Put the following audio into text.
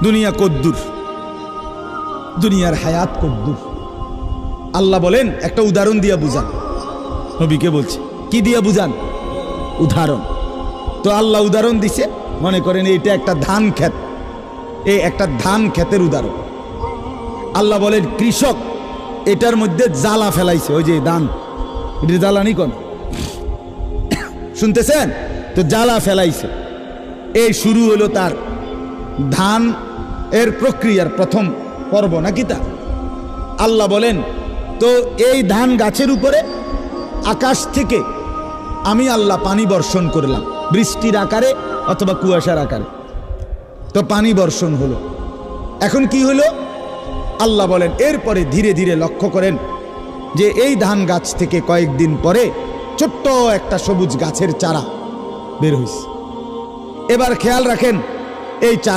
দুনিয়া কদ্দুর, দুনিয়ার হায়াত কদ্দুর। আল্লাহ বলেন একটা উদাহরণ দিয়া বুঝান, নবীকে বলছে কি দিয়া বুঝান? উদাহরণ। তো আল্লাহ উদাহরণ দিছে, মনে করেন এইটা একটা ধান ক্ষেত, এই একটা ধান ক্ষেতের উদাহরণ। আল্লাহ বলেন কৃষক এটার মধ্যে জ্বালা ফেলাইছে, ওই যে ধান, এটা জ্বালানি কোন শুনতেছেন তো, জ্বালা ফেলাইছে। এই শুরু হলো তার ধান এর প্রক্রিয়ার প্রথম পর্ব নাকি তা? আল্লাহ বলেন তো এই ধান গাছের উপরে আকাশ থেকে আমি আল্লাহ পানি বর্ষণ করলাম, বৃষ্টির আকারে অথবা কুয়াশার আকারে। তো পানি বর্ষণ হলো। এখন কি হলো? আল্লাহ বলেন এরপরে ধীরে ধীরে লক্ষ্য করেন যে এই ধান গাছ থেকে কয়েকদিন পরে ছোট্ট একটা সবুজ গাছের চারা বের হইছে। এবার খেয়াল রাখেন এই